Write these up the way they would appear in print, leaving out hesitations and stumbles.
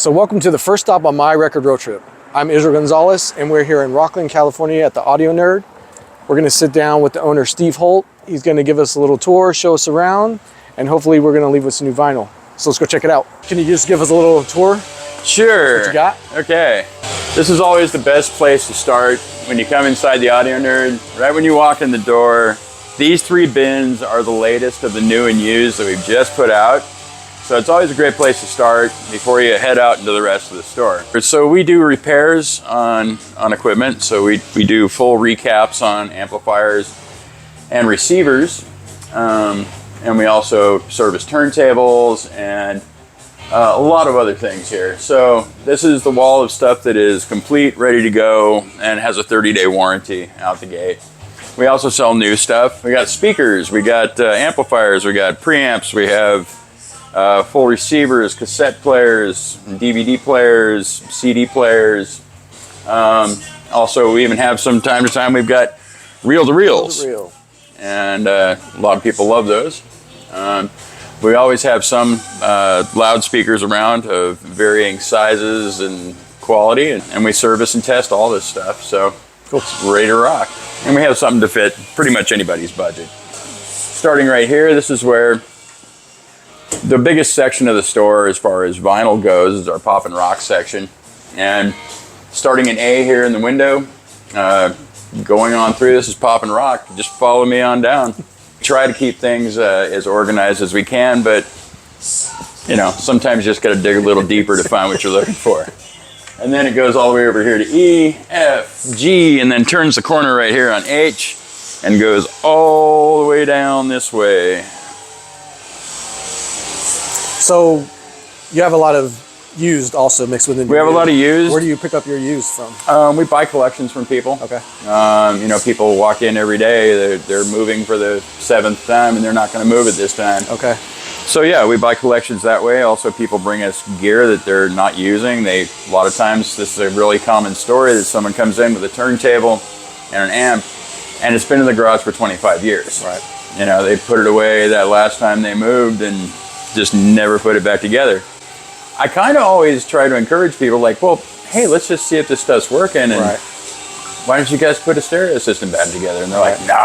So welcome to the first stop on my record road trip. I'm Israel Gonzalez, and we're here in Rockland, California at the Audio Nerd. We're gonna sit down with the owner, Steve Holt. He's gonna give us a little tour, show us around, and hopefully we're gonna leave with some new vinyl. So let's go check it out. Can you just give us a little tour? Sure. What you got? Okay. This is always the best place to start when you come inside the Audio Nerd. Right when you walk in the door, these three bins are the latest of the new and used that we've just put out. So it's always a great place to start before you head out into the rest of the store. So we do repairs on equipment. So we do full recaps on amplifiers and receivers. And we also service turntables and a lot of other things here. So this is the wall of stuff that is complete, ready to go, and has a 30-day warranty out the gate. We also sell new stuff. We got speakers, we got amplifiers, we got preamps, we have full receivers, cassette players, DVD players, CD players. Also, we even have some time to time, we've got reel-to-reels. Reel. And a lot of people love those. We always have some loudspeakers around of varying sizes and quality, and we service and test all this stuff, so cool. It's ready to rock. And we have something to fit pretty much anybody's budget. Starting right here, this is where the biggest section of the store as far as vinyl goes is our pop and rock section. And starting in A here in the window, going on through, this is pop and rock. Just follow me on down. Try to keep things as organized as we can, but you know, sometimes you just got to dig a little deeper to find what you're looking for. And then it goes all the way over here to E, F, G, and then turns the corner right here on H and goes all the way down this way. So you have a lot of used also mixed with the new. We have a lot of used. Where do you pick up your used from? We buy collections from people. Okay. You know, people walk in every day, they're moving for the 7th time and they're not going to move it this time. Okay. So yeah, we buy collections that way. Also, people bring us gear that they're not using. A lot of times, this is a really common story that someone comes in with a turntable and an amp, and it's been in the garage for 25 years. Right. You know, they put it away that last time they moved and just never put it back together. I kind of always try to encourage people like, well, hey, let's just see if this stuff's working, and right. why don't you guys put a stereo system back together? And they're like, no.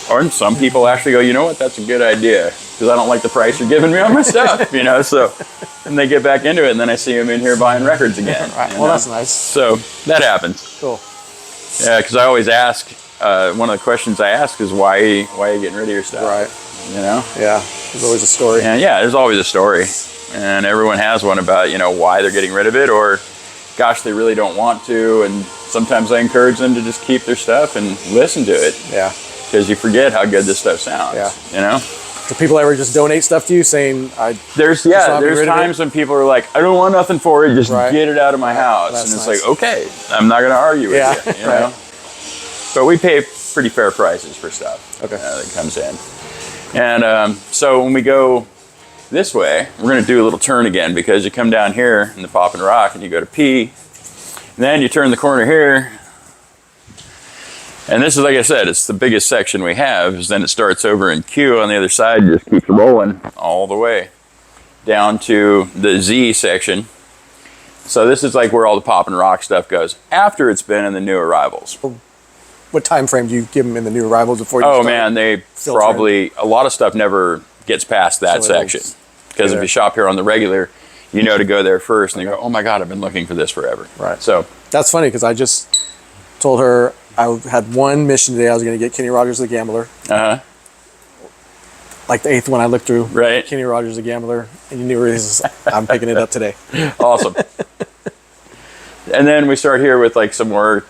Or some people actually go, you know what, that's a good idea, because I don't like the price you're giving me on my stuff, you know, so, and they get back into it, and then I see them in here buying records again. Right. Well, that's nice. So that happens. Cool. Yeah, because I always ask, one of the questions I ask is, why are you getting rid of your stuff? Right. You know? Yeah, there's always a story. And yeah, there's always a story. And everyone has one about, you know, why they're getting rid of it, or gosh, they really don't want to. And sometimes I encourage them to just keep their stuff and listen to it. Yeah. Because you forget how good this stuff sounds. Yeah. You know? Do people ever just donate stuff to you saying, there's times when people are like, I don't want nothing for it, just right. get it out of my house. That's and it's nice. like, okay, I'm not going to argue with you, you know? But we pay pretty fair prices for stuff that comes in. And so when we go this way, we're going to do a little turn again, because you come down here in the pop and rock and you go to P, and then you turn the corner here. And this is, like I said, it's the biggest section we have, is then it starts over in Q on the other side, and just keeps rolling all the way down to the Z section. So this is like where all the pop and rock stuff goes after it's been in the new arrivals. What time frame do you give them in the new arrivals before you Oh start man, they filtering? probably, a lot of stuff never gets past that So section. Because if you shop here on the regular, you know to go there first, and you go, oh my God, I've been looking for this forever. Right. So that's funny, because I just told her I had one mission today. I was going to get Kenny Rogers the Gambler. Like the 8th one I looked through. Right. Kenny Rogers the Gambler, and you knew I'm picking it up today. Awesome. And then we start here with like some more,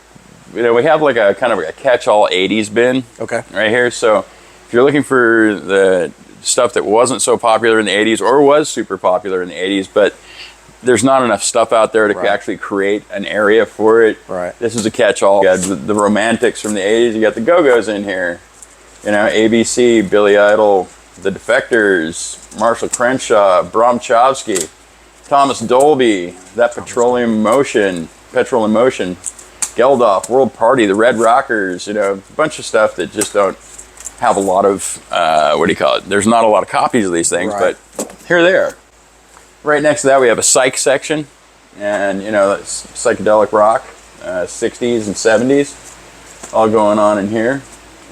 you know, we have like a kind of a catch-all 80s bin. Okay. Right here. So if you're looking for the stuff that wasn't so popular in the 80s, or was super popular in the 80s, but there's not enough stuff out there to actually create an area for it. Right. This is a catch-all. You got the Romantics from the 80s. You got the Go-Go's in here. You know, ABC, Billy Idol, the Defectors, Marshall Crenshaw, Bromchowski, Thomas Dolby, that Petrol in Motion, Geldof, World Party, the Red Rockers, you know, a bunch of stuff that just don't have a lot of, there's not a lot of copies of these things, but here they are. Right next to that, we have a psych section, and you know, that's psychedelic rock, 60s and 70s, all going on in here.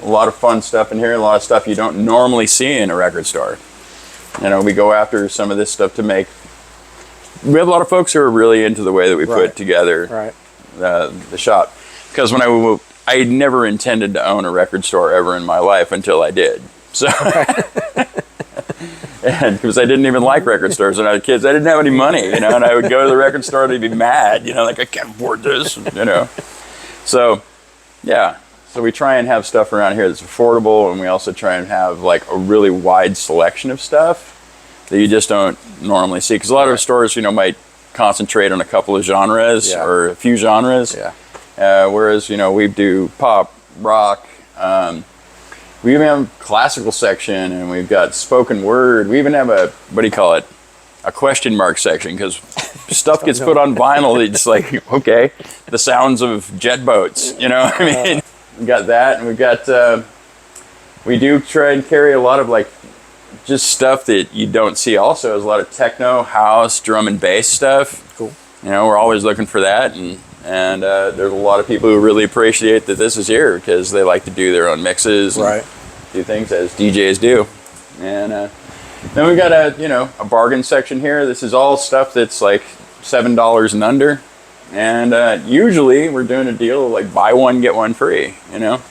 A lot of fun stuff in here, a lot of stuff you don't normally see in a record store. You know, we go after some of this stuff to make. We have a lot of folks who are really into the way that we put together the shop. Because when I never intended to own a record store ever in my life until I did. So, and because I didn't even like record stores when I was a kid, I didn't have any money, you know, and I would go to the record store to be mad, you know, like I can't afford this, you know. So, yeah. So we try and have stuff around here that's affordable, and we also try and have like a really wide selection of stuff that you just don't normally see. Because a lot of stores, you know, might concentrate on a couple of genres or a few genres. Whereas, you know, we do pop, rock. We even have a classical section, and we've got spoken word. We even have a, what do you call it? A question mark section, because stuff gets put on vinyl. It's like, okay, the sounds of jet boats, you know what I mean? We got that, and we've got, we do try and carry a lot of like just stuff that you don't see also. There's a lot of techno, house, drum and bass stuff. Cool. You know, we're always looking for that, and there's a lot of people who really appreciate that this is here because they like to do their own mixes and do things as DJs do. And then we've got a bargain section here. This is all stuff that's like $7 and under. And usually we're doing a deal like buy one, get one free, you know.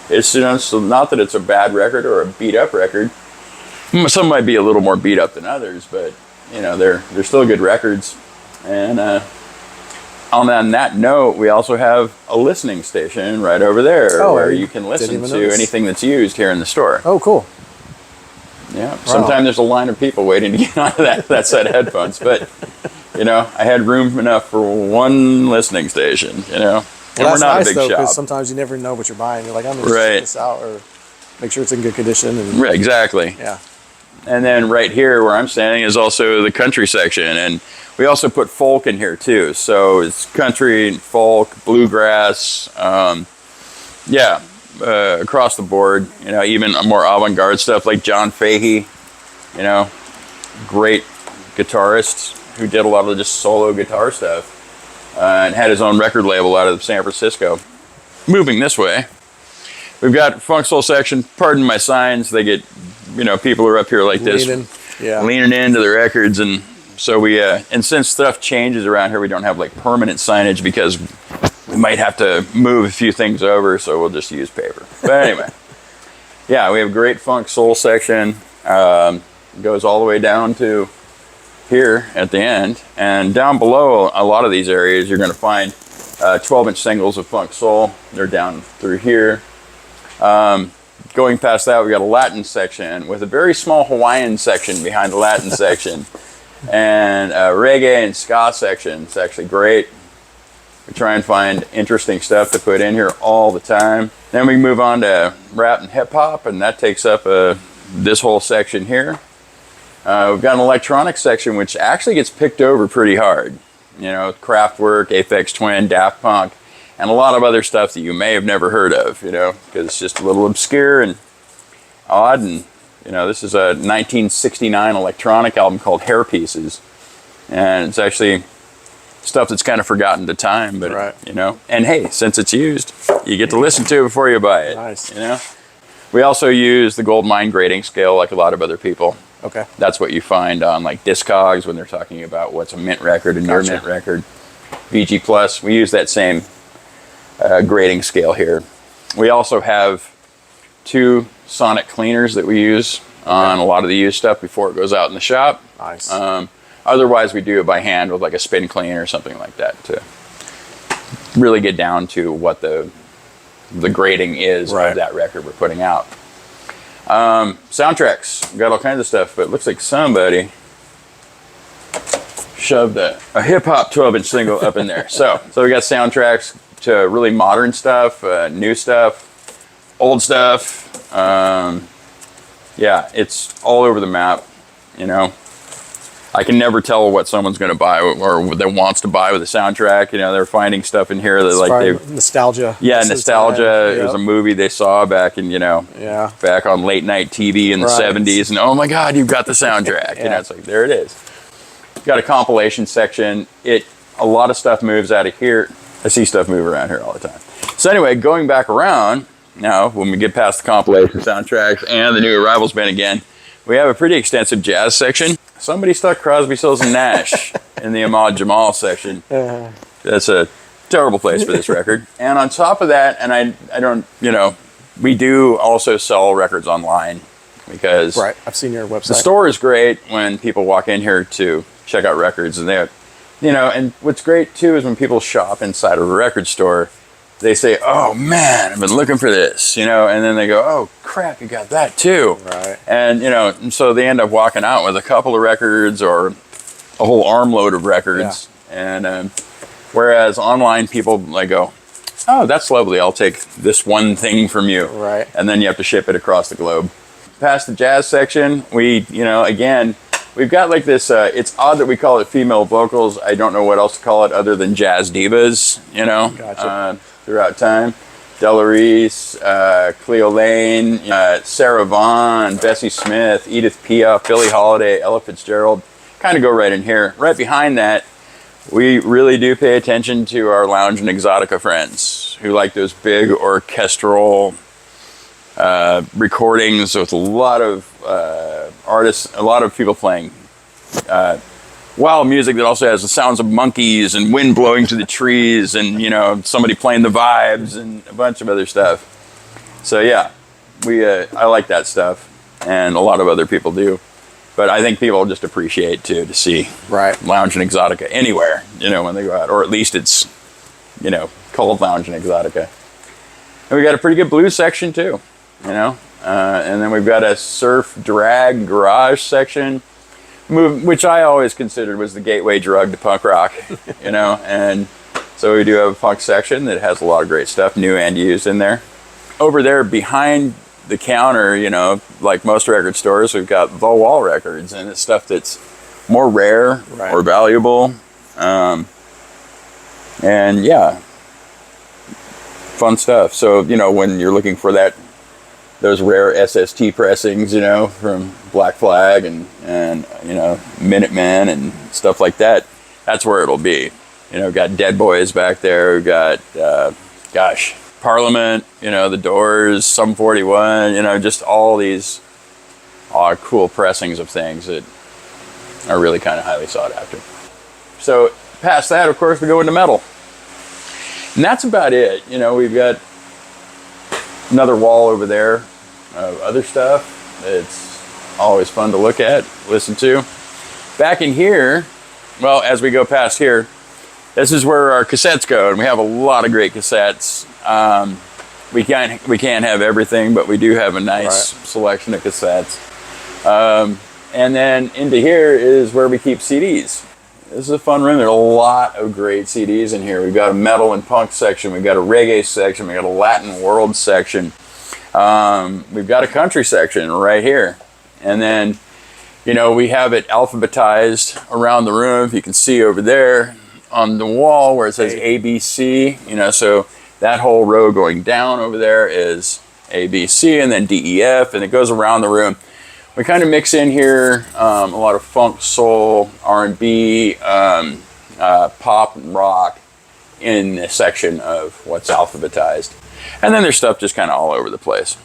It's, you know, so not that it's a bad record or a beat up record. Some might be a little more beat up than others, but you know, they're still good records. And on that note, we also have a listening station right over there where you can listen to anything that's used here in the store. Oh, cool. Yeah. Wow. Sometimes there's a line of people waiting to get onto that set of headphones, but you know, I had room enough for one listening station, you know. And well, we're not nice, a big shop. Sometimes you never know what you're buying. You're like, I'm going to check this out or make sure it's in good condition. And, right, exactly. Yeah. And then right here where I'm standing is also the country section. And we also put folk in here too. So it's country, folk, bluegrass, across the board. You know, even more avant-garde stuff like John Fahey, you know, great guitarist who did a lot of just solo guitar stuff. And had his own record label out of San Francisco. Moving this way, we've got funk soul section. Pardon my signs. They get, you know, people are up here like this, leaning into the records, and so we. And since stuff changes around here, we don't have like permanent signage because we might have to move a few things over. So we'll just use paper. But anyway, yeah, we have a great funk soul section. Goes all the way down to here at the end, and down below a lot of these areas you're going to find 12-inch singles of funk soul. They're down through here. Going past that, we got a Latin section with a very small Hawaiian section behind the Latin section, and a reggae and ska section. It's actually great. We try and find interesting stuff to put in here all the time. Then we move on to rap and hip hop, and that takes up this whole section here. We've got an electronic section which actually gets picked over pretty hard. You know, Kraftwerk, Aphex Twin, Daft Punk, and a lot of other stuff that you may have never heard of, you know, because it's just a little obscure and odd. And, you know, this is a 1969 electronic album called Hair Pieces. And it's actually stuff that's kind of forgotten to time, but, you know, and hey, since it's used, you get to listen to it before you buy it. Nice. You know? We also use the gold mine grading scale like a lot of other people. Okay. That's what you find on like Discogs when they're talking about what's a mint record and near mint record. VG Plus, we use that same grading scale here. We also have 2 sonic cleaners that we use on a lot of the used stuff before it goes out in the shop. Nice. Otherwise, we do it by hand with like a spin cleaner or something like that to really get down to what the grading is of that record we're putting out. Soundtracks, we've got all kinds of stuff, but it looks like somebody shoved a hip-hop 12-inch single up in there. So we got soundtracks to really modern stuff, new stuff, old stuff. Yeah, it's all over the map, you know. I can never tell what someone's going to buy or that wants to buy with a soundtrack. You know, they're finding stuff in here that it's like nostalgia. Yeah, nostalgia. It was a movie they saw back in, you know, back on late night TV in the 70s, and oh my God, you've got the soundtrack. You know, it's like there it is. Got a compilation section. A lot of stuff moves out of here. I see stuff move around here all the time. So anyway, going back around, now when we get past the compilation soundtracks and the new arrivals bin again, we have a pretty extensive jazz section. Somebody stuck Crosby, Stills, and Nash in the Ahmad Jamal section. That's a terrible place for this record. And on top of that, and I don't, you know, we do also sell records online because Right, I've seen your website. the store is great when people walk in here to check out records, and they, you know, and what's great too is when people shop inside of a record store, they say, "Oh man, I've been looking for this," you know, and then they go, "Oh crap, you got that too." Right. And you know, and so they end up walking out with a couple of records or a whole armload of records. And whereas online people like go, "Oh, that's lovely. I'll take this one thing from you." Right. And then you have to ship it across the globe. Past the jazz section, we, you know, again, we've got like this, it's odd that we call it female vocals. I don't know what else to call it other than jazz divas, you know, Gotcha. throughout time. Della Reese, Cleo Lane, Sarah Vaughan, Bessie Smith, Edith Piaf, Billie Holiday, Ella Fitzgerald. Kind of go right in here. Right behind that, we really do pay attention to our lounge and exotica friends who like those big orchestral recordings with a lot of artists, a lot of people playing wild music that also has the sounds of monkeys and wind blowing through the trees and, you know, somebody playing the vibes and a bunch of other stuff. So yeah, I like that stuff, and a lot of other people do. But I think people just appreciate too to see Right. lounge and exotica anywhere, you know, when they go out, or at least it's, you know, called lounge and exotica. And we got a pretty good blues section too, you know, and then we've got a surf drag garage section, which I always considered was the gateway drug to punk rock, you know, and so we do have a punk section that has a lot of great stuff, new and used, in there. Over there behind the counter, you know, like most record stores, we've got the wall records, and it's stuff that's more rare Right. or valuable. And yeah, fun stuff. So, you know, when you're looking for those rare SST pressings, you know, from Black Flag and you know, Minutemen and stuff like that, that's where it'll be. You know, we've got Dead Boys back there. We've got, Parliament, you know, The Doors, Sum 41, you know, just all these cool pressings of things that are really kind of highly sought after. So past that, of course, we go into metal. And that's about it. You know, we've got another wall over there of other stuff. It's always fun to look at, listen to. Back in here, well, as we go past here, this is where our cassettes go, and we have a lot of great cassettes. We can't have everything, but we do have a nice selection of cassettes. And then into here is where we keep CDs. This is a fun room. There's a lot of great CDs in here. We've got a metal and punk section. We've got a reggae section. We've got a Latin world section. We've got a country section right here. And then, you know, we have it alphabetized around the room. If you can see over there on the wall where it says ABC, you know, so that whole row going down over there is ABC, and then DEF, and it goes around the room. We kind of mix in here a lot of funk, soul, R&B, pop, and rock in this section of what's alphabetized. And then there's stuff just kind of all over the place.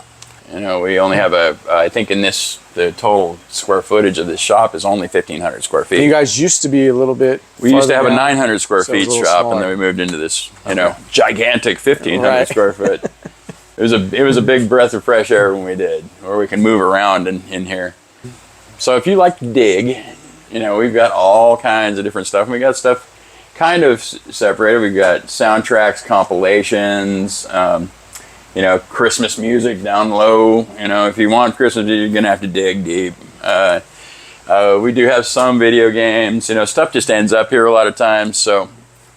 You know, we only have I think in this, the total square footage of this shop is only 1,500 square feet. And you guys used to be a little bit. We used to have a farther down, 900 square so it was feet a little shop, smaller. and then we moved into this, you know, gigantic 1,500 Right. square foot. It was a big breath of fresh air when we did, where we can move around in here. So if you like to dig, you know, we've got all kinds of different stuff. And we got stuff kind of separated. We've got soundtracks, compilations, you know, Christmas music down low. You know, if you want Christmas music, you're gonna have to dig deep. We do have some video games. You know, stuff just ends up here a lot of times. So,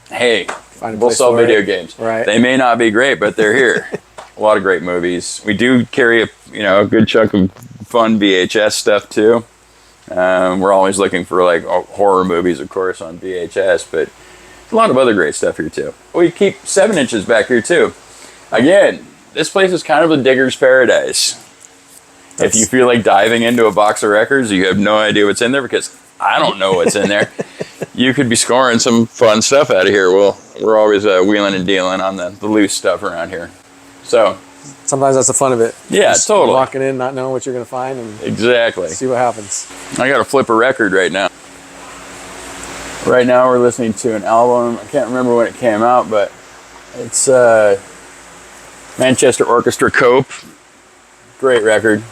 hey, Find a we'll place sell for video it. games. Right. They may not be great, but they're here. A lot of great movies. We do carry a good chunk of fun VHS stuff too. We're always looking for like horror movies, of course, on VHS, but a lot of other great stuff here too. We keep 7 inches back here too. Again, this place is kind of a digger's paradise. If you feel like diving into a box of records, you have no idea what's in there, because I don't know what's in there. You could be scoring some fun stuff out of here. Well, we're always wheeling and dealing on the loose stuff around here. So sometimes that's the fun of it. Yeah, just totally. Walking in, not knowing what you're going to find, and exactly see what happens. I got to flip a record right now. Right now we're listening to an album. I can't remember when it came out, but it's Manchester Orchestra Cope. Great record.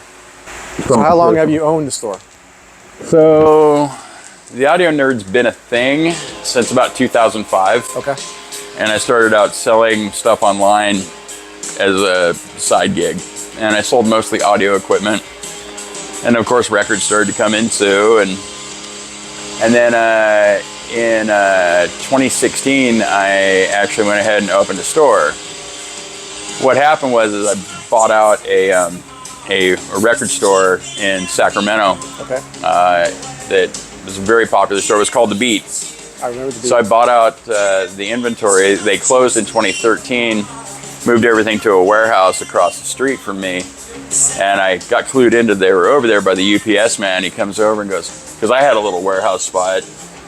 So how long have you owned the store? So the Audio Nerd's been a thing since about 2005. Okay. And I started out selling stuff online as a side gig. And I sold mostly audio equipment. And of course records started to come in too. And then in 2016, I actually went ahead and opened a store. What happened was I bought out a record store in Sacramento. Okay. That was a very popular store. It was called The Beat. I remember The Beat. So I bought out the inventory. They closed in 2013, moved everything to a warehouse across the street from me. And I got clued into they were over there by the UPS man. He comes over and goes, because I had a little warehouse spot,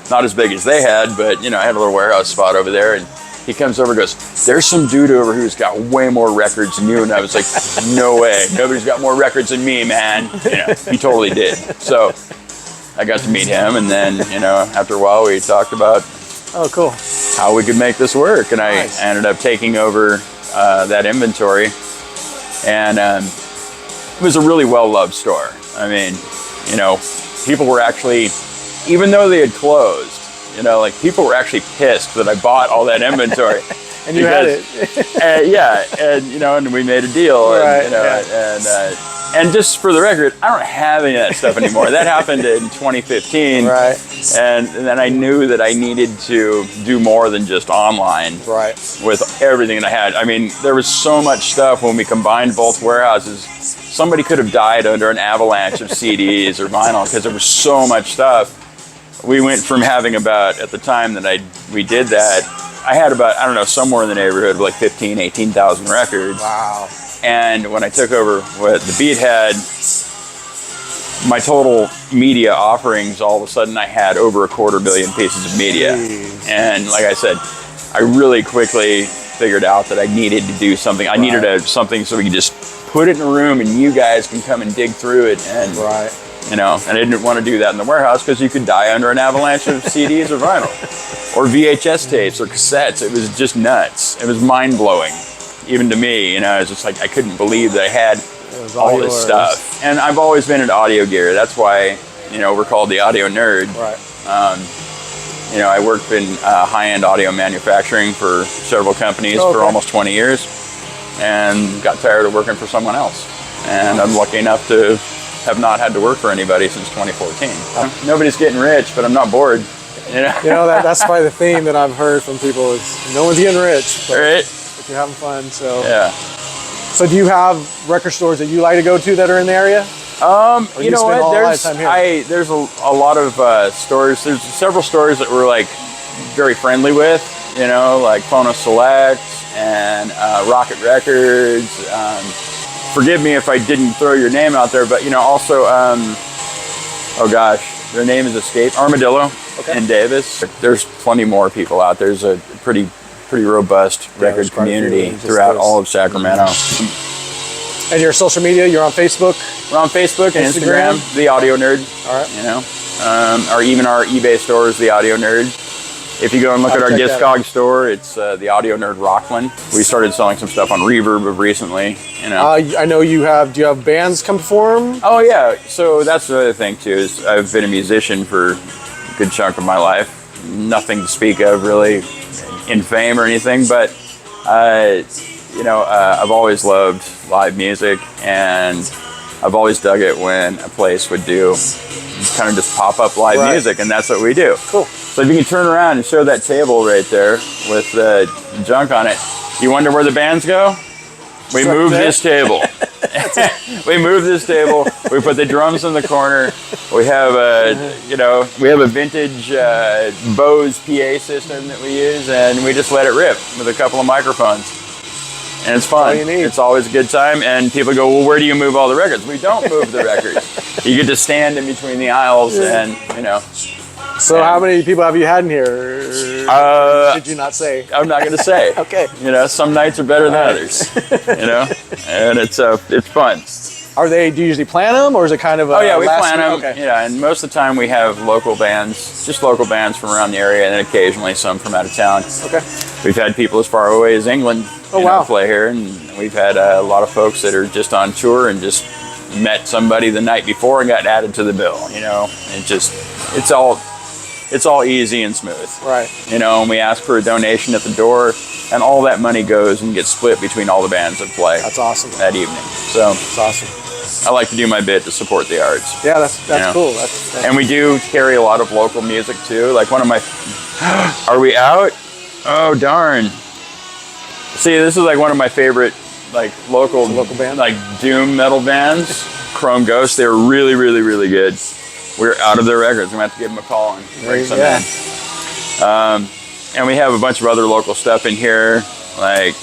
not as big as they had, but you know, I had a little warehouse spot over there. And he comes over and goes, there's some dude over who's got way more records than you. And I was like, no way. Nobody's got more records than me, man. You know, he totally did. So I got to meet him. And then, you know, after a while we talked about how we could make this work. And I ended up taking over that inventory. And it was a really well-loved store. I mean, you know, people were actually, even though they had closed, you know, like people were actually pissed that I bought all that inventory. And you had it. Yeah, and you know, and we made a deal. Right, and, you know, and just for the record, I don't have any of that stuff anymore. That happened in 2015. Right. And then I knew that I needed to do more than just online. Right. With everything that I had. I mean, there was so much stuff when we combined both warehouses. Somebody could have died under an avalanche of CDs or vinyl because there was so much stuff. We went from having about, at the time that we did that, I had about, I don't know, somewhere in the neighborhood of like 15, 18,000 records. Wow. And when I took over what the Beat had, my total media offerings, all of a sudden I had over 250 million pieces of media. Jeez. And like I said, I really quickly figured out that I needed to do something. I needed something so we could just put it in a room and you guys can come and dig through it. And you know, and I didn't want to do that in the warehouse because you could die under an avalanche of CDs or vinyl or VHS tapes or cassettes. It was just nuts. It was mind-blowing, even to me. You know, I was just like, I couldn't believe that I had all this stuff. And I've always been into audio gear. That's why, you know, we're called the Audio Nerd. Right. You know, I worked in high-end audio manufacturing for several companies for almost 20 years and got tired of working for someone else. And I'm lucky enough to have not had to work for anybody since 2014. Nobody's getting rich, but I'm not bored. You know, that's probably the theme that I've heard from people is no one's getting rich, but right? if you're having fun. So yeah. So do you have record stores that you like to go to that are in the area? You know what? There's a lot of stores. There's several stores that we're like very friendly with. You know, like Phono Select and Rocket Records. Forgive me if I didn't throw your name out there, but you know, also, oh gosh, their name is escaped. Armadillo in Davis. There's plenty more people out there. There's a pretty robust record community throughout all of Sacramento. And your social media, you're on Facebook? We're on Facebook and Instagram, The Audio Nerd. All right. You know, or even our eBay store is The Audio Nerd. If you go and look at our Discog store, it's the Audio Nerd Rockland. We started selling some stuff on Reverb recently. You know, I know you have. Do you have bands come perform? Oh yeah. So that's the other thing too. Is I've been a musician for a good chunk of my life. Nothing to speak of really in fame or anything, but you know, I've always loved live music, and I've always dug it when a place would do kind of just pop up live music, and that's what we do. Cool. So if you can turn around and show that table right there with the junk on it, you wonder where the bands go? We moved this table. We moved this table. We put the drums in the corner. We have a, you know, we have a vintage Bose PA system that we use, and we just let it rip with a couple of microphones. And it's fun. all you need. It's always a good time. And people go, well, where do you move all the records? We don't move the records. You get to stand in between the aisles and, you know. So how many people have you had in here? Did you not say? I'm not going to say. Okay. You know, some nights are better than others. You know, and it's fun. Do you usually plan them, or is it kind of a we plan them. Okay. Yeah, and most of the time we have local bands, just local bands from around the area, and then occasionally some from out of town. Okay. We've had people as far away as England play here, and we've had a lot of folks that are just on tour and just met somebody the night before and got added to the bill. You know, it's all easy and smooth. Right. You know, and we ask for a donation at the door, and all that money goes and gets split between all the bands that play. That's awesome. That evening. So that's awesome. I like to do my bit to support the arts. Yeah, that's cool. That's and we do carry a lot of local music too. Like one of my, are we out? Oh darn! See, this is like one of my favorite like local band, like doom metal bands. Chrome Ghost. They're really, really, really good. We're out of their records. I'm gonna have to give them a call and bring some in. And we have a bunch of other local stuff in here. Like,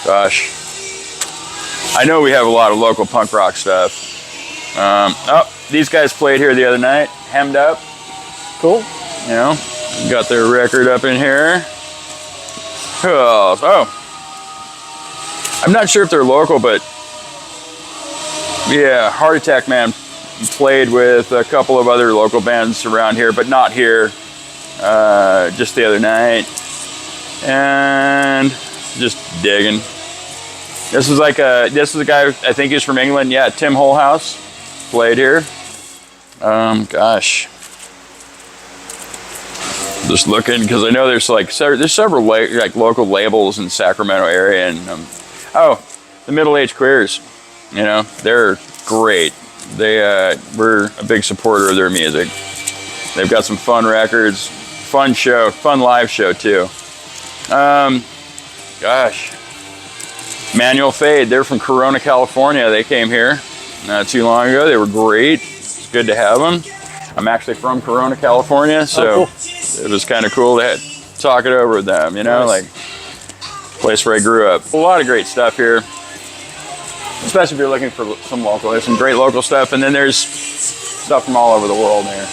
gosh. I know we have a lot of local punk rock stuff. These guys played here the other night, Hemmed Up. Cool. You know, got their record up in here. Who else? Oh, I'm not sure if they're local, but yeah, Heart Attack Man played with a couple of other local bands around here, but not here. Just the other night, and just digging. This is a guy, I think he's from England. Yeah, Tim Holhouse played here. Gosh. Just looking, because I know there's several local labels in Sacramento area. And the Middle Age Queers, you know, they're great. We're a big supporter of their music. They've got some fun records, fun live show too. Gosh. Manual Fade, they're from Corona, California. They came here not too long ago. They were great. It's good to have them. I'm actually from Corona, California, so cool. It was kind of cool to talk it over with them, you know, nice. Like place where I grew up. A lot of great stuff here, especially if you're looking for some local. There's some great local stuff, and then there's stuff from all over the world here.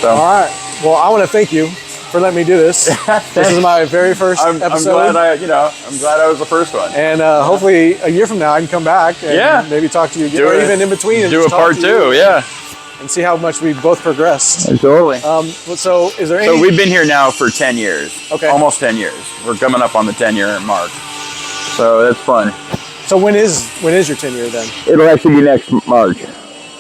So. All right. Well, I want to thank you for letting me do this. This is my very first episode. I'm glad I was the first one. And hopefully a year from now I can come back and maybe talk to you again, or even in between. And do a part two, and see how much we've both progressed. Totally. So is there any... So we've been here now for 10 years. Okay. Almost 10 years. We're coming up on the 10-year mark. So that's fun. So when is your 10-year then? It'll actually be next March.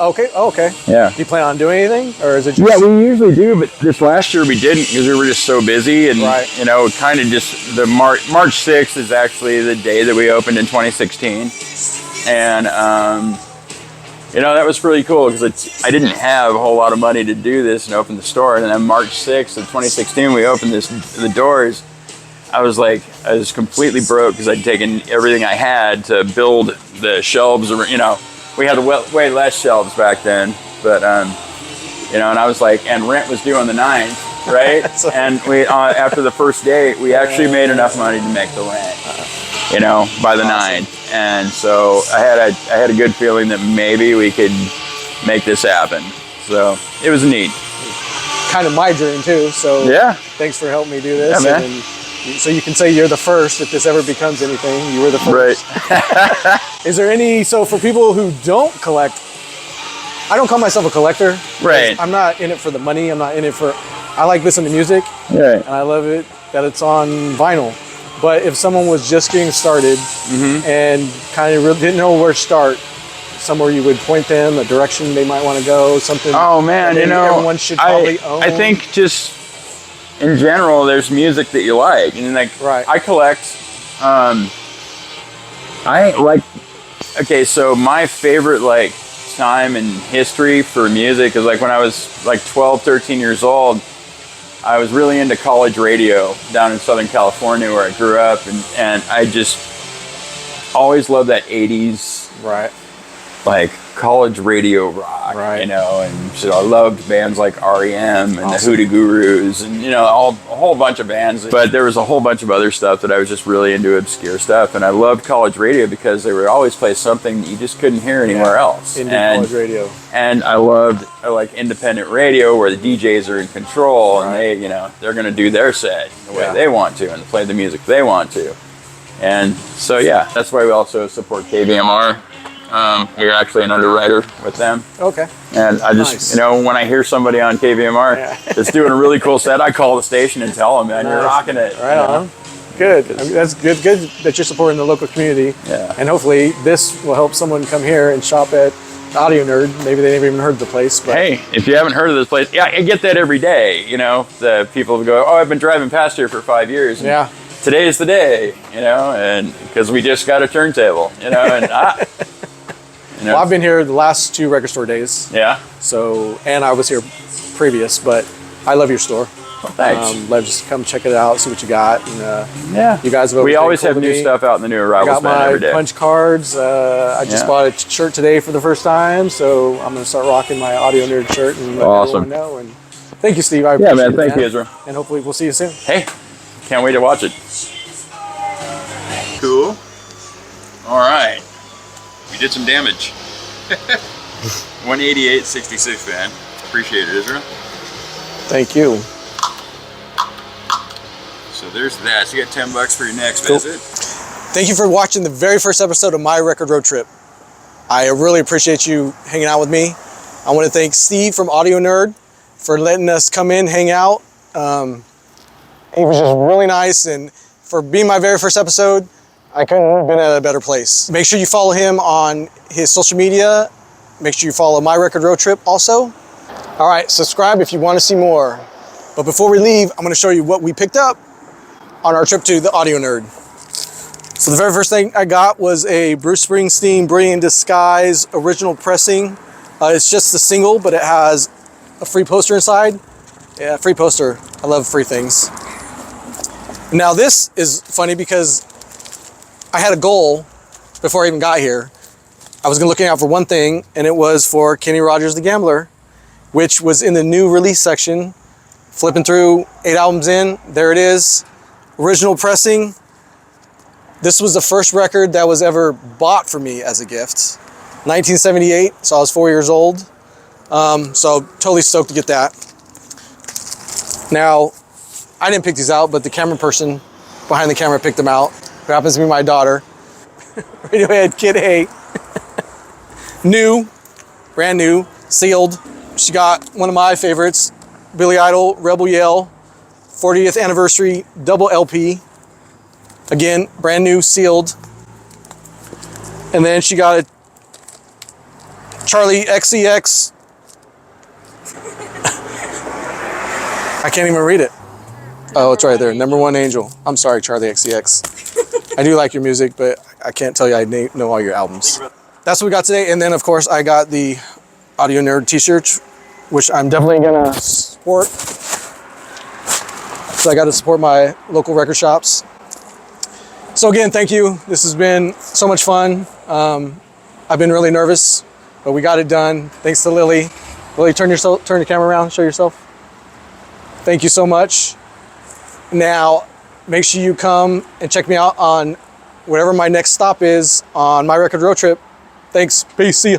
Okay. Okay. Yeah. Do you plan on doing anything, or is it just... Yeah, we usually do, but this last year we didn't because we were just so busy, and you know, kind of just the March 6th is actually the day that we opened in 2016, and you know, that was pretty cool because I didn't have a whole lot of money to do this and open the store, and then March 6th of 2016 we opened the doors. I was completely broke because I'd taken everything I had to build the shelves. You know, we had way less shelves back then, but you know, and I was like, and rent was due on the 9th, right? And we after the first day, we actually made enough money to make the rent, you know, by the 9th, and so I had a good feeling that maybe we could make this happen. So it was neat. Kind of my dream too. So yeah, thanks for helping me do this. Yeah, man. And so you can say you're the first if this ever becomes anything. You were the first. Right. Is there any, so for people who don't collect, I don't call myself a collector. Right. I'm not in it for the money. I'm not in it for, I like listening to music. Right. And I love it that it's on vinyl. But if someone was just getting started and kind of didn't know where to start, somewhere you would point them, a direction they might want to go, something. Oh man, you know, everyone should probably own. I think just in general, there's music that you like, and like I collect. Okay, so my favorite time in history for music is like when I was like 12, 13 years old. I was really into college radio down in Southern California where I grew up, and I just always loved that 80s like college radio rock, Right. you know, and so I loved bands like REM and the Hoodoo Gurus and, you know, a whole bunch of bands. But there was a whole bunch of other stuff that I was just really into, obscure stuff. And I loved college radio because they would always play something that you just couldn't hear anywhere else. Indie college radio. And I loved like independent radio where the DJs are in control and they, you know, they're going to do their set the way they want to and play the music they want to. And so, yeah, that's why we also support KVMR. We're actually an underwriter with them. Okay. And I just, you know, when I hear somebody on KVMR that's doing a really cool set, I call the station and tell them, man, you're rocking it. Right on. Good. I mean, that's good that you're supporting the local community. Yeah. And hopefully this will help someone come here and shop at Audio Nerd. Maybe they never even heard of the place. But hey, if you haven't heard of this place, yeah, I get that every day. You know, the people go, oh, I've been driving past here for 5 years. And yeah. Today's the day, you know, and because we just got a turntable, you know, and you know. Well, I've been here the last 2 record store days. Yeah. So, and I was here previous, but I love your store. Well, thanks. Let's just come check it out, see what you got. And, yeah. You guys have we always have new stuff out in the new arrivals bin every day. I got my punch cards. I just bought a shirt today for the first time, so I'm going to start rocking my Audio Nerd shirt and let everyone know. And thank you, Steve. I appreciate it, Thank you, Israel. And hopefully we'll see you soon. Hey, can't wait to watch it. Cool. All right. We did some damage. 188.66, man. Appreciate it, Israel. Thank you. So there's that. So you got $10 for your next visit. Thank you for watching the very first episode of My Record Road Trip. I really appreciate you hanging out with me. I want to thank Steve from Audio Nerd for letting us come in, hang out. He was just really nice, and for being my very first episode, I couldn't have been at a better place. Make sure you follow him on his social media. Make sure you follow My Record Road Trip also. All right, subscribe if you want to see more. But before we leave, I'm going to show you what we picked up on our trip to the Audio Nerd. So the very first thing I got was a Bruce Springsteen Brilliant Disguise original pressing. It's just a single, but it has a free poster inside. Yeah, free poster. I love free things. Now this is funny because I had a goal before I even got here. I was looking out for one thing, and it was for Kenny Rogers the Gambler, which was in the new release section. Flipping through 8 albums in, there it is. Original pressing. This was the first record that was ever bought for me as a gift. 1978, so I was 4 years old. So totally stoked to get that. Now, I didn't pick these out, but the camera person behind the camera picked them out, who happens to be my daughter. Radiohead Kid A. New, brand new, sealed. She got one of my favorites, Billy Idol, Rebel Yell, 40th anniversary double LP. Again, brand new, sealed. And then she got a Charlie XCX. I can't even read it. Oh, it's right there. Number One Angel. I'm sorry, Charlie XCX. I do like your music, but I can't tell you I know all your albums. That's what we got today. And then, of course, I got the Audio Nerd t-shirts, which I'm definitely going to support. So I got to support my local record shops. So again, thank you. This has been so much fun. I've been really nervous, but we got it done. Thanks to Lily. Lily, turn the camera around, show yourself. Thank you so much. Now, make sure you come and check me out on whatever my next stop is on My Record Road Trip. Thanks. Peace. See ya.